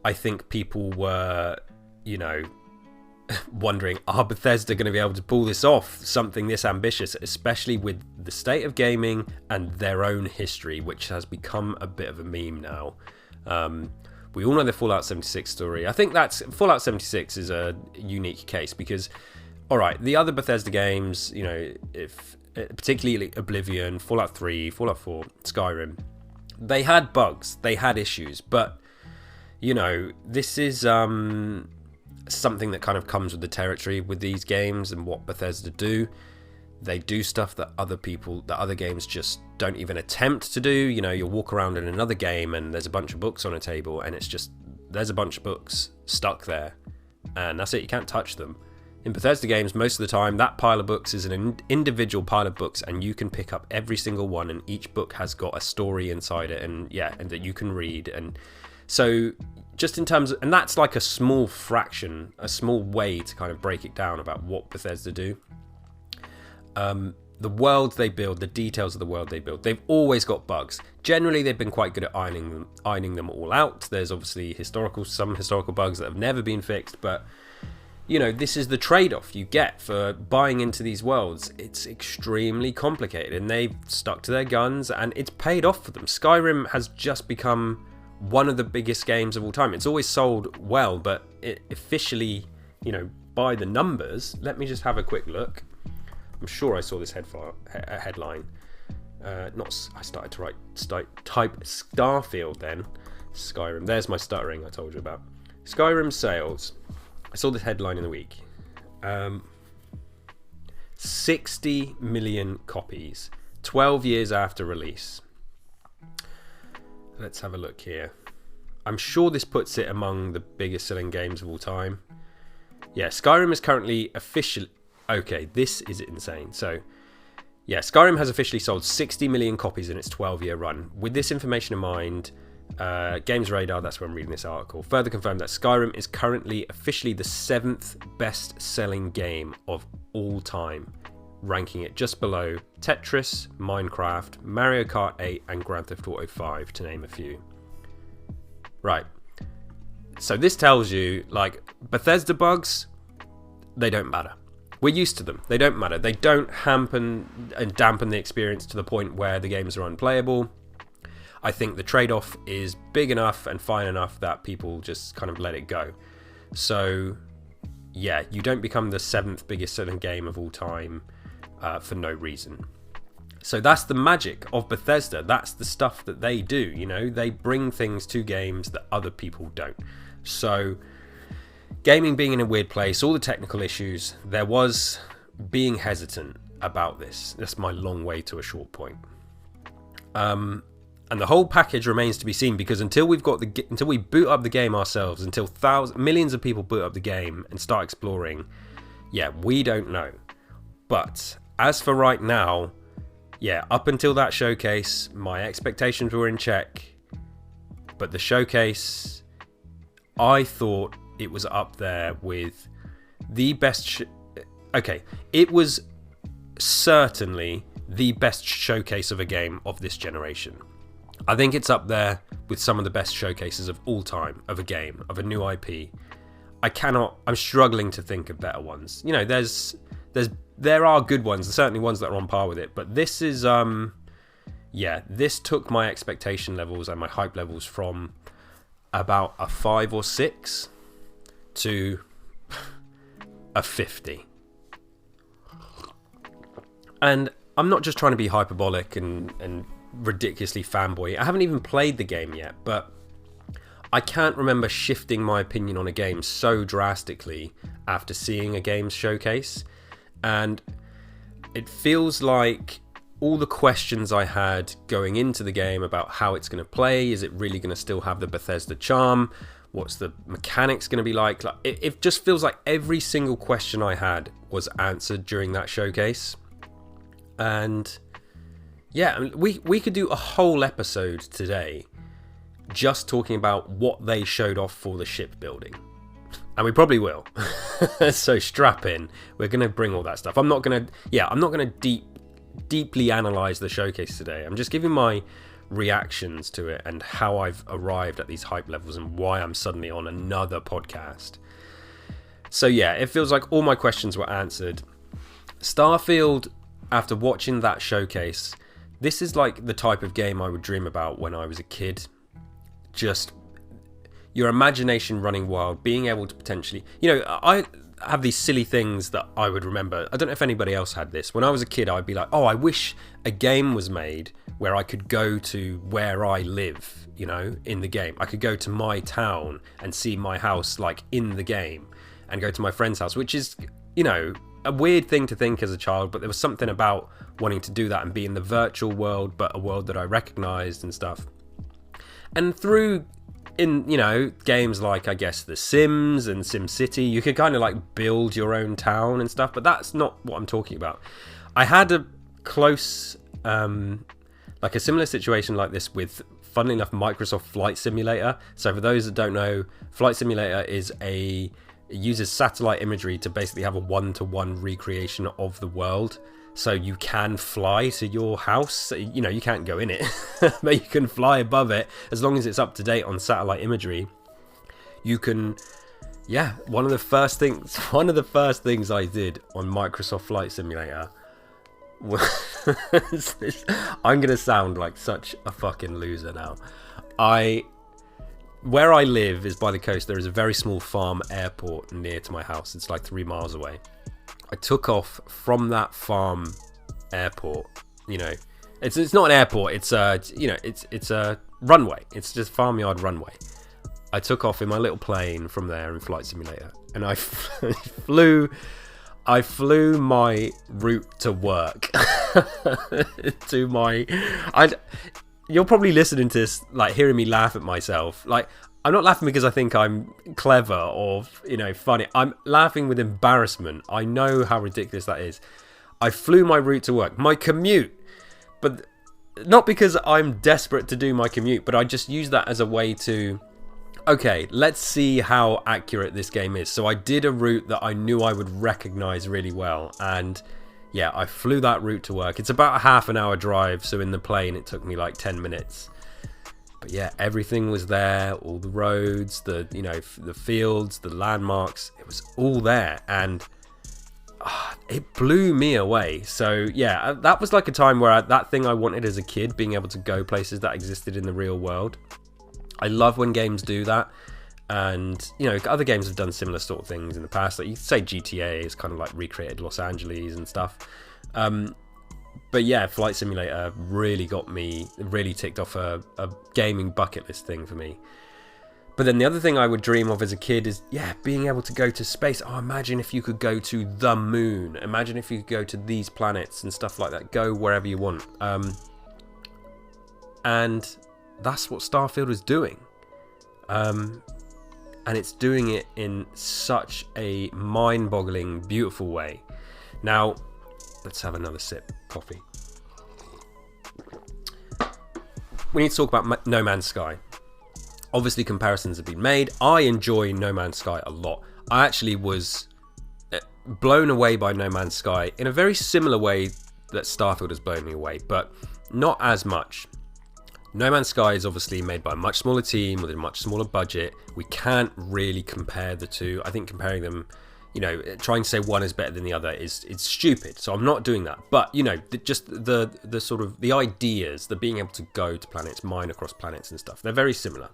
[SPEAKER 5] I think people were, wondering, are Bethesda going to be able to pull this off, something this ambitious, especially with the state of gaming and their own history, which has become a bit of a meme now. We all know the Fallout 76 story. I think Fallout 76 is a unique case because, all right, the other Bethesda games, particularly Oblivion, Fallout 3, Fallout 4, Skyrim, they had bugs, they had issues, but this is something that kind of comes with the territory with these games and what Bethesda do. They do stuff that other games just don't even attempt to do. You'll walk around in another game and there's a bunch of books on a table, and there's a bunch of books stuck there, and that's it. You can't touch them. In Bethesda games, most of the time, that pile of books is an individual pile of books, and you can pick up every single one, and each book has got a story inside it, and that you can read. And so, just in terms of, and that's like a small fraction, a small way to kind of break it down about what Bethesda do. The world they build, the details of the world they build, they've always got bugs. Generally, they've been quite good at ironing them all out. There's obviously some historical bugs that have never been fixed, but this is the trade-off you get for buying into these worlds. It's extremely complicated, and they've stuck to their guns, and it's paid off for them. Skyrim has just become one of the biggest games of all time. It's always sold well, but it officially, by the numbers, let me just have a quick look. I'm sure I saw this headline. I started to type Starfield then. Skyrim. There's my stuttering I told you about. Skyrim sales. I saw this headline in the week. 60 million copies, 12 years after release. Let's have a look here. I'm sure this puts it among the biggest selling games of all time. Yeah, Skyrim is currently officially... Okay, this is insane. So, yeah, Skyrim has officially sold 60 million copies in its 12-year run. With this information in mind, Games Radar, that's where I'm reading this article, further confirmed that Skyrim is currently officially the 7th best-selling game of all time, ranking it just below Tetris, Minecraft, Mario Kart 8 and Grand Theft Auto 5, to name a few. Right. So this tells you, like, Bethesda bugs, they don't matter. We're used to them. They don't matter. They don't hamper and dampen the experience to the point where the games are unplayable. I think the trade-off is big enough and fine enough that people just kind of let it go. So, yeah, you don't become the 7th biggest selling game of all time for no reason. So that's the magic of Bethesda. That's the stuff that they do, you know. They bring things to games that other people don't. So, gaming being in a weird place, all the technical issues, there was being hesitant about this. That's my long way to a short point. And the whole package remains to be seen, because until we boot up the game ourselves, until millions of people boot up the game and start exploring, yeah, we don't know. But as for right now, yeah, up until that showcase, my expectations were in check. But the showcase, I thought it was up there with the best... Okay, it was certainly the best showcase of a game of this generation. I think it's up there with some of the best showcases of all time, of a game, of a new IP. I'm struggling to think of better ones. You know, there are good ones, certainly ones that are on par with it, but this is, yeah, this took my expectation levels and my hype levels from about a 5 or 6 to a 50. And I'm not just trying to be hyperbolic and ridiculously fanboy. I haven't even played the game yet, but I can't remember shifting my opinion on a game so drastically after seeing a game's showcase. And it feels like all the questions I had going into the game about how it's going to play, is it really going to still have the Bethesda charm? What's the mechanics going to be like? It just feels like every single question I had was answered during that showcase. And yeah, I mean, we could do a whole episode today just talking about what they showed off for the shipbuilding. And we probably will. So strap in. We're going to bring all that stuff. I'm not going to deeply analyze the showcase today. I'm just giving my reactions to it and how I've arrived at these hype levels and why I'm suddenly on another podcast. So yeah, it feels like all my questions were answered. Starfield, after watching that showcase, this is like the type of game I would dream about when I was a kid. Just your imagination running wild, being able to potentially... You know, I have these silly things that I would remember. I don't know if anybody else had this. When I was a kid, I'd be like, oh, I wish a game was made where I could go to where I live, you know, in the game. I could go to my town and see my house, like, in the game, and go to my friend's house, which is, you know, a weird thing to think as a child, but there was something about wanting to do that and be in the virtual world, but a world that I recognized and stuff. And in, you know, games like, I guess, The Sims and SimCity, you could kind of like build your own town and stuff, but that's not what I'm talking about. I had a close, like a similar situation like this with, funnily enough, Microsoft Flight Simulator. So for those that don't know, Flight Simulator it uses satellite imagery to basically have a one-to-one recreation of the world. So you can fly to your house. You know, you can't go in it, but you can fly above it as long as it's up to date on satellite imagery. You can, yeah. One of the first things I did on Microsoft Flight Simulator was I'm gonna sound like such a fucking loser now. Where I live is by the coast. There is a very small farm airport near to my house. It's like 3 miles away. I took off from that farm airport. You know, it's not an airport. It's a runway. It's just farmyard runway. I took off in my little plane from there in Flight Simulator, and I flew my route to work to my. You're probably listening to this, like, hearing me laugh at myself. Like, I'm not laughing because I think I'm clever or, funny. I'm laughing with embarrassment. I know how ridiculous that is. I flew my route to work, my commute, but not because I'm desperate to do my commute, but I just use that as a way to, okay, let's see how accurate this game is. So I did a route that I knew I would recognize really well, and yeah, I flew that route to work. It's about a half an hour drive, so in the plane it took me like 10 minutes. But yeah, everything was there, all the roads, the fields, the landmarks, it was all there, and it blew me away. So yeah, that was like a time where that thing I wanted as a kid, being able to go places that existed in the real world. I love when games do that. And, other games have done similar sort of things in the past. Like, you say GTA is kind of like recreated Los Angeles and stuff. But yeah, Flight Simulator really ticked off a gaming bucket list thing for me. But then the other thing I would dream of as a kid is, being able to go to space. Oh, imagine if you could go to the moon. Imagine if you could go to these planets and stuff like that. Go wherever you want. And that's what Starfield is doing. And it's doing it in such a mind-boggling, beautiful way. Now, let's have another sip of coffee. We need to talk about No Man's Sky. Obviously, comparisons have been made. I enjoy No Man's Sky a lot. I actually was blown away by No Man's Sky in a very similar way that Starfield has blown me away, but not as much. No Man's Sky is obviously made by a much smaller team with a much smaller budget. We can't really compare the two. I think comparing them, trying to say one is better than the other it's stupid. So I'm not doing that. But just the sort of the ideas, the being able to go to planets, mine across planets and stuff, they're very similar.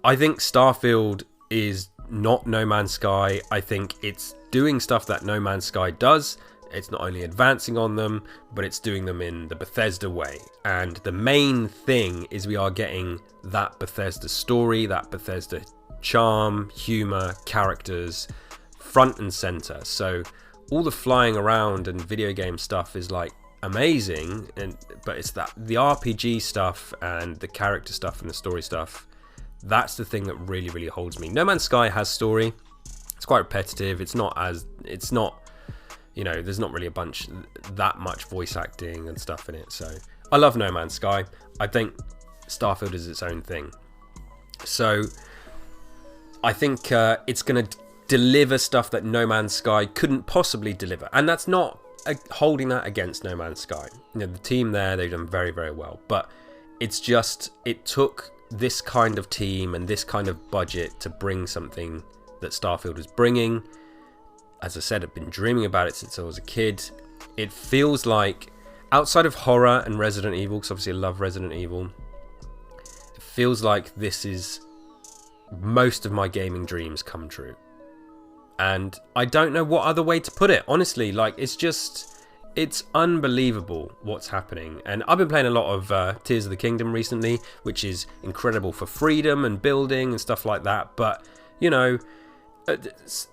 [SPEAKER 5] I think Starfield is not No Man's Sky. I think it's doing stuff that No Man's Sky does. It's not only advancing on them, but it's doing them in the Bethesda way. And the main thing is we are getting that Bethesda story, that Bethesda charm, humor, characters, front and center. So all the flying around and video game stuff is like amazing, but it's that the RPG stuff and the character stuff and the story stuff, that's the thing that really, really holds me. No Man's Sky has story. It's quite repetitive. There's not really that much voice acting and stuff in it. So I love No Man's Sky. I think Starfield is its own thing. So I think it's going to deliver stuff that No Man's Sky couldn't possibly deliver. And that's not holding that against No Man's Sky. The team there, they've done very, very well. But it's just, it took this kind of team and this kind of budget to bring something that Starfield is bringing. As I said, I've been dreaming about it since I was a kid. It feels like, outside of horror and Resident Evil, because obviously I love Resident Evil, it feels like this is most of my gaming dreams come true. And I don't know what other way to put it. Honestly, it's unbelievable what's happening. And I've been playing a lot of Tears of the Kingdom recently, which is incredible for freedom and building and stuff like that. But,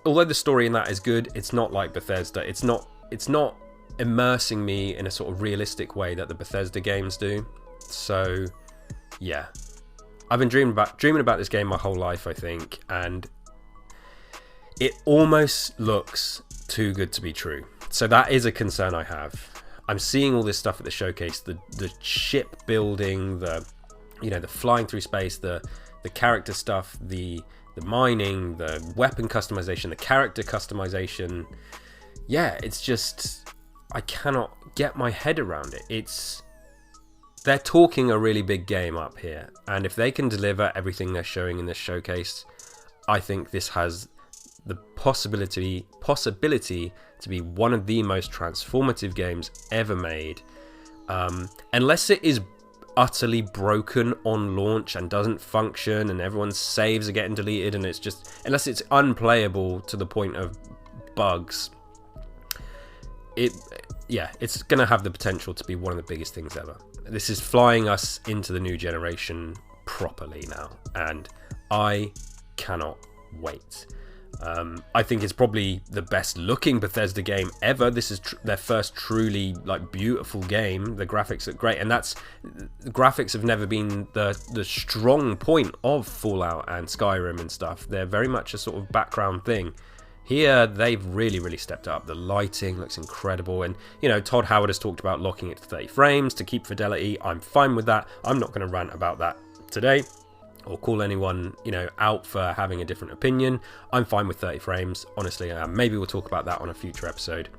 [SPEAKER 5] although the story in that is good, it's not like Bethesda. It's not immersing me in a sort of realistic way that the Bethesda games do. So yeah, I've been dreaming about this game my whole life, I think, and it almost looks too good to be true. So that is a concern I have. I'm seeing all this stuff at the showcase, the ship building, the flying through space, the character stuff, the mining, the weapon customization, the character customization. Yeah, it's just, I cannot get my head around it. They're talking a really big game up here, and if they can deliver everything they're showing in this showcase, I think this has the possibility to be one of the most transformative games ever made. Unless it is utterly broken on launch and doesn't function and everyone's saves are getting deleted and unless it's unplayable to the point of bugs, it's gonna have the potential to be one of the biggest things ever. This is flying us into the new generation properly now, and I cannot wait. I think it's probably the best looking Bethesda game ever. This is their first truly like beautiful game. The graphics are great, and the graphics have never been the strong point of Fallout and Skyrim and stuff. They're very much a sort of background thing. Here, they've really stepped up. The lighting looks incredible, and Todd Howard has talked about locking it to 30 frames to keep fidelity. I'm fine with that. I'm not going to rant about that today or call anyone out for having a different opinion. I'm fine with 30 frames, honestly. Maybe we'll talk about that on a future episode.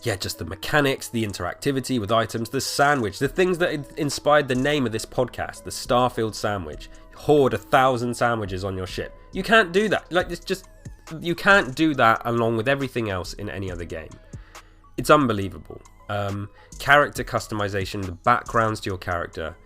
[SPEAKER 5] Just the mechanics, the interactivity with items, the sandwich, the things that inspired the name of this podcast, the Starfield Sandwich. Hoard 1,000 sandwiches on your ship. You can't do that. You can't do that along with everything else in any other game. It's unbelievable. Character customization, the backgrounds to your character,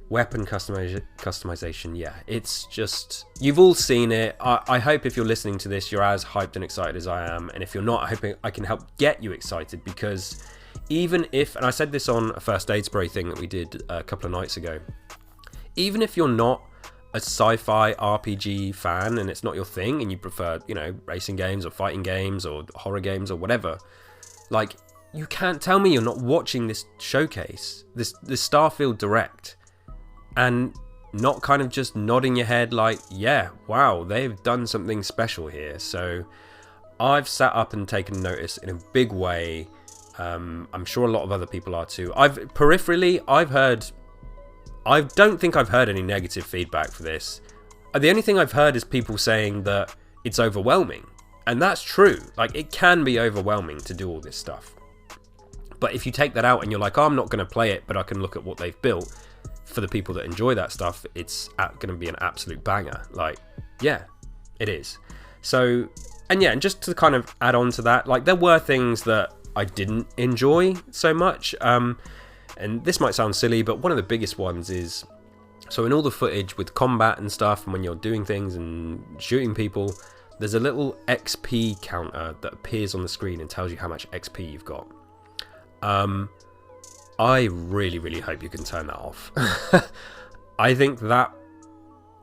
[SPEAKER 5] weapon customization, yeah, it's just, you've all seen it. I hope if you're listening to this, you're as hyped and excited as I am, and if you're not, I hope I can help get you excited, because even if, and I said this on a first aid spray thing that we did a couple of nights ago, even if you're not a sci-fi RPG fan and it's not your thing and you prefer, racing games or fighting games or horror games or whatever, like, you can't tell me you're not watching this showcase, this Starfield Direct, and not kind of just nodding your head like, yeah, wow, they've done something special here. So I've sat up and taken notice in a big way. I'm sure a lot of other people are too. I don't think I've heard any negative feedback for this. The only thing I've heard is people saying that it's overwhelming. And that's true. Like, it can be overwhelming to do all this stuff. But if you take that out and you're like, oh, I'm not going to play it, but I can look at what they've built, for the people that enjoy that stuff, it's going to be an absolute banger. Like, yeah, it is. So, and just to kind of add on to that, like, there were things that I didn't enjoy so much. And this might sound silly, but one of the biggest ones is, so in all the footage with combat and stuff, and when you're doing things and shooting people, there's a little XP counter that appears on the screen and tells you how much XP you've got. I really hope you can turn that off. I think that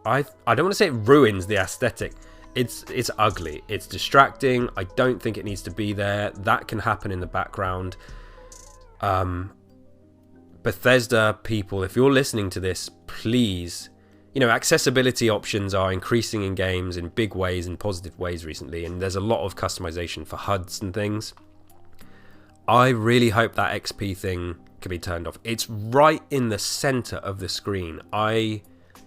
[SPEAKER 5] I don't want to say it ruins the aesthetic. It's ugly. It's distracting. I don't think it needs to be there. That can happen in the background. Bethesda people, if you're listening to this, please, accessibility options are increasing in games in big ways, in positive ways recently, and there's a lot of customization for HUDs and things. I really hope that XP thing can be turned off. It's right in the center of the screen. I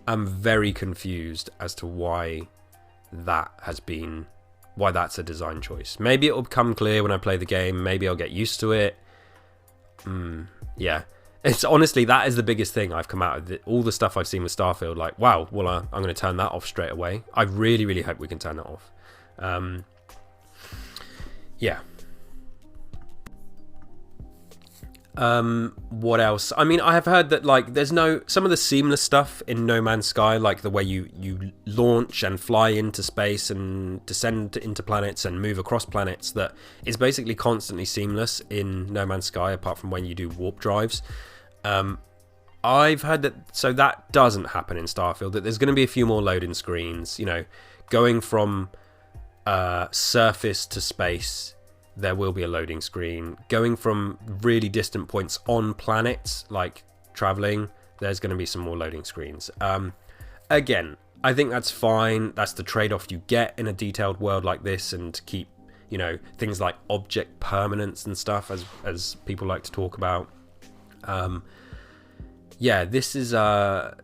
[SPEAKER 5] am very confused as to why that's a design choice. Maybe it'll become clear when I play the game. Maybe I'll get used to it. Yeah. It's honestly, that is the biggest thing I've come out of all the stuff I've seen with Starfield. Like, wow, well, I'm going to turn that off straight away. I really hope we can turn that off. Yeah. What else? I mean, I have heard that, like, there's some of the seamless stuff in No Man's Sky, like the way you launch and fly into space and descend into planets and move across planets, that is basically constantly seamless in No Man's Sky, apart from when you do warp drives. I've heard that doesn't happen in Starfield, that there's going to be a few more loading screens, going from surface to space. There will be a loading screen. Going from really distant points on planets, like traveling, there's going to be some more loading screens. Again, I think that's fine. That's the trade-off you get in a detailed world like this, and to keep, things like object permanence and stuff, as people like to talk about. This is a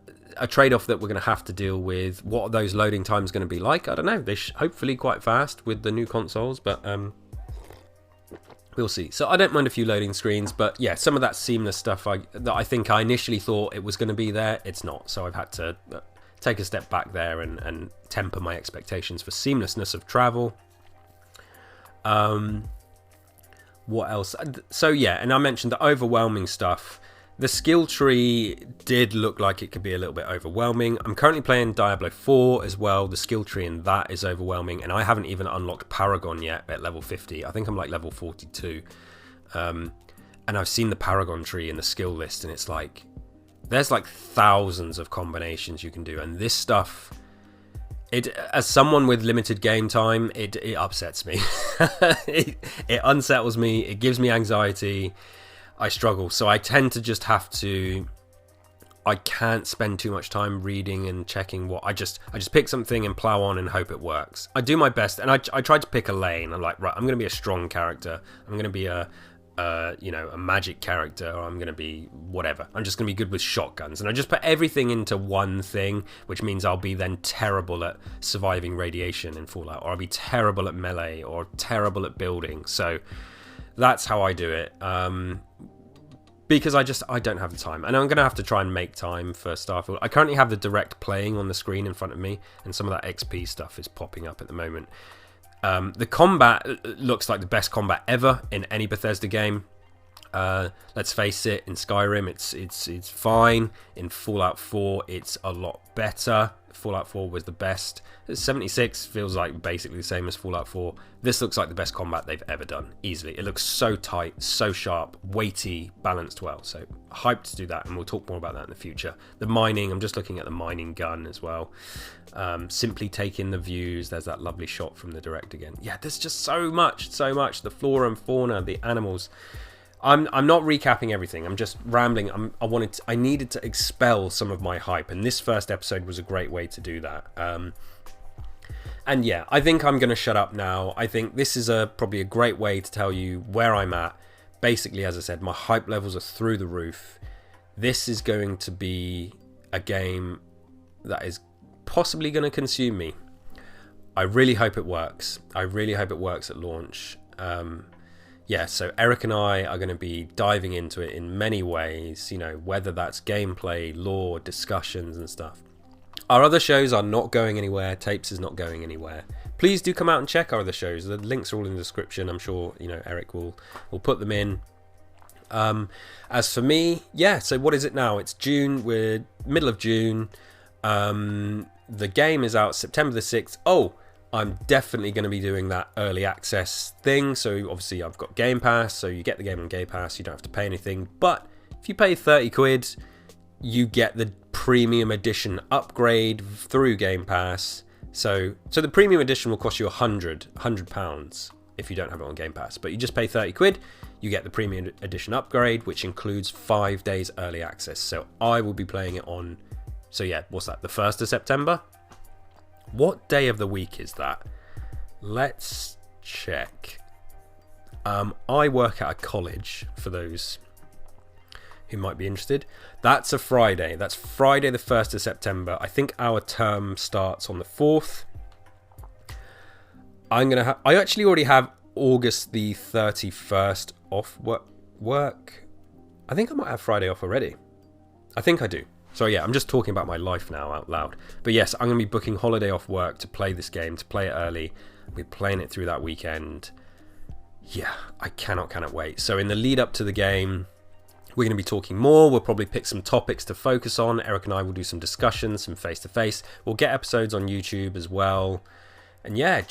[SPEAKER 5] trade-off that we're going to have to deal with. What are those loading times going to be like? I don't know. They're hopefully quite fast with the new consoles, but we'll see. So I don't mind a few loading screens, but yeah, some of that seamless stuff that I think I initially thought it was going to be there, it's not. So I've had to take a step back there and temper my expectations for seamlessness of travel. What else? So yeah, and I mentioned the overwhelming stuff. The skill tree did look like it could be a little bit overwhelming. I'm currently playing Diablo 4 as well. The skill tree in that is overwhelming, and I haven't even unlocked Paragon yet at level 50. I think I'm like level 42. And I've seen the Paragon tree in the skill list, and it's like, there's like thousands of combinations you can do, and this stuff, it, as someone with limited game time, it upsets me. it unsettles me, it gives me anxiety, I struggle. So I tend to just have to, I can't spend too much time reading and checking what, I just pick something and plow on and hope it works. I do my best, and I tried to pick a lane. I'm like, right, I'm going to be a strong character, I'm going to be a magic character, or I'm going to be whatever. I'm just going to be good with shotguns. And I just put everything into one thing, which means I'll be then terrible at surviving radiation in Fallout, or I'll be terrible at melee, or terrible at building. So that's how I do it. Because I don't have the time. And I'm going to have to try and make time for Starfield. I currently have the Direct playing on the screen in front of me, and some of that XP stuff is popping up at the moment. The combat looks like the best combat ever in any Bethesda game. Let's face it, in Skyrim it's fine. In Fallout 4 it's a lot better. Fallout 4 was the best. 76 feels like basically the same as Fallout 4. This looks like the best combat they've ever done, easily. It looks so tight, so sharp, weighty, balanced well. So hyped to do that, and we'll talk more about that in the future. The mining, I'm just looking at the mining gun as well. Simply take in the views. There's that lovely shot from the Direct again. Yeah, there's just so much. The flora and fauna, the animals. I'm not recapping everything. I'm just rambling. I needed to expel some of my hype, and this first episode was a great way to do that. And yeah, I think I'm going to shut up now. I think this is probably a great way to tell you where I'm at. Basically, as I said, my hype levels are through the roof. This is going to be a game that is possibly going to consume me. I really hope it works. I really hope it works at launch. Yeah, so Eric and I are going to be diving into it in many ways, whether that's gameplay, lore, discussions and stuff. Our other shows are not going anywhere. Tapes is not going anywhere. Please do come out and check our other shows. The links are all in the description. I'm sure, Eric will put them in. As for me, yeah, so what is it now? It's June. We're middle of June. The game is out September the 6th. Oh, I'm definitely going to be doing that early access thing. So obviously I've got Game Pass, so you get the game on Game Pass. You don't have to pay anything. But if you pay 30 quid, you get the premium edition upgrade through Game Pass. So the premium edition will cost you £100 if you don't have it on Game Pass. But you just pay 30 quid, you get the premium edition upgrade, which includes 5 days early access. So I will be playing it on, so yeah, what's that, the 1st of September? What day of the week is that? Let's check. I work at a college, for those who might be interested. That's a Friday. That's Friday the 1st of September. I think our term starts on the 4th. I actually already have August the 31st off work. I think I might have Friday off already. I think I do. So yeah, I'm just talking about my life now out loud. But yes, I'm going to be booking holiday off work to play this game, to play it early. We're playing it through that weekend. Yeah, I cannot wait. So in the lead up to the game, we're going to be talking more. We'll probably pick some topics to focus on. Eric and I will do some discussions, some face-to-face. We'll get episodes on YouTube as well. And yeah,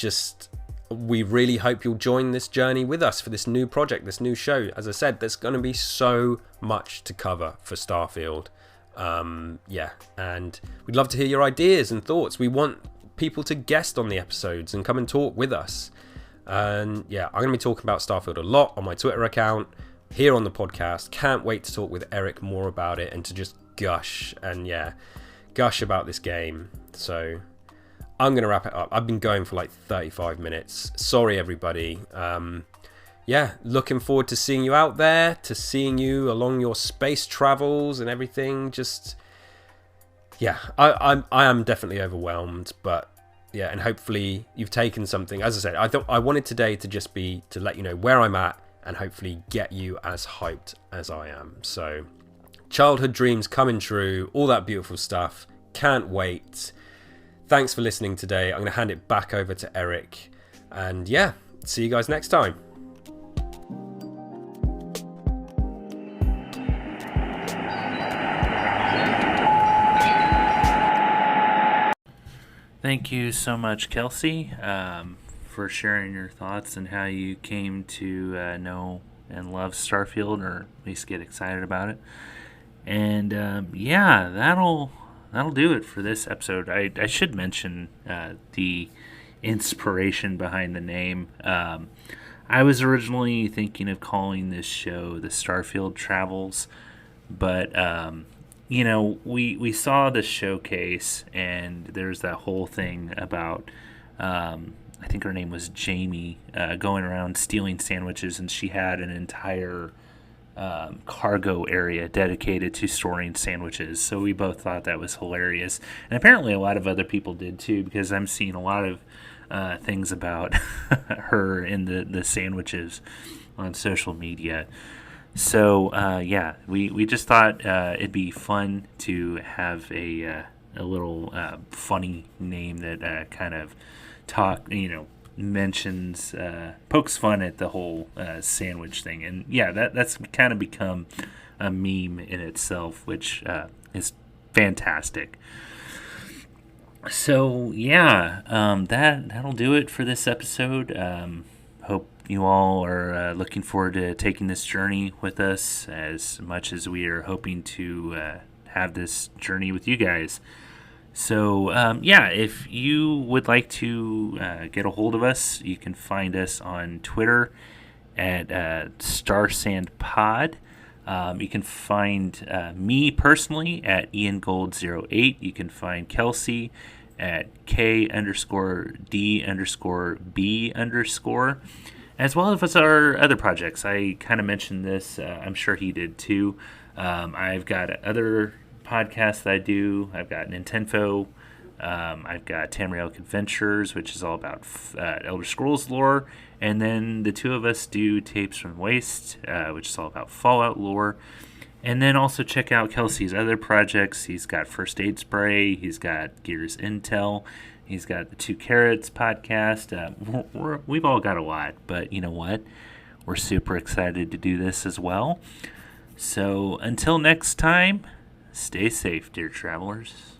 [SPEAKER 5] we really hope you'll join this journey with us for this new project, this new show. As I said, there's going to be so much to cover for Starfield. Yeah, and we'd love to hear your ideas and thoughts. We want people to guest on the episodes and come and talk with us. And yeah, I'm going to be talking about Starfield a lot on my Twitter account, here on the podcast. Can't wait to talk with Eric more about it and to just gush about this game. So I'm going to wrap it up. I've been going for like 35 minutes. Sorry, everybody. Yeah, looking forward to seeing you out there, to seeing you along your space travels and everything. Just, yeah, I am definitely overwhelmed, but yeah, and hopefully you've taken something. As I said, I wanted today to just be to let you know where I'm at and hopefully get you as hyped as I am. So, childhood dreams coming true, all that beautiful stuff. Can't wait. Thanks for listening today. I'm going to hand it back over to Eric, and yeah, see you guys next time.
[SPEAKER 4] Thank you so much, Kelsey, for sharing your thoughts and how you came to know and love Starfield, or at least get excited about it. And yeah, that'll do it for this episode. I should mention the inspiration behind the name. I was originally thinking of calling this show the Starfield Travels, but we saw the showcase, and there's that whole thing about I think her name was Jamie, going around stealing sandwiches, and she had an entire cargo area dedicated to storing sandwiches. So we both thought that was hilarious, and apparently a lot of other people did too, because I'm seeing a lot of things about her in the sandwiches on social media. So yeah, we just thought it'd be fun to have a little funny name that kind of mentions, pokes fun at the whole sandwich thing. And yeah, that's kind of become a meme in itself, which is fantastic. So yeah, that'll do it for this episode. Hope you all are looking forward to taking this journey with us as much as we are hoping to have this journey with you guys. So, yeah, if you would like to get a hold of us, you can find us on Twitter at StarSandPod. You can find me personally at IanGold08. You can find Kelsey at K_D_B_, as well as our other projects. I kind of mentioned this. I'm sure he did too. I've got other podcasts that I do. I've got Nintenfo. I've got Tamrielic Adventures, which is all about Elder Scrolls lore. And then the two of us do Tapes from Waste, which is all about Fallout lore. And then also check out Kelsey's other projects. He's got First Aid Spray. He's got Gears Intel. He's got the Two Carrots podcast. We've all got a lot, but you know what? We're super excited to do this as well. So until next time, stay safe, dear travelers.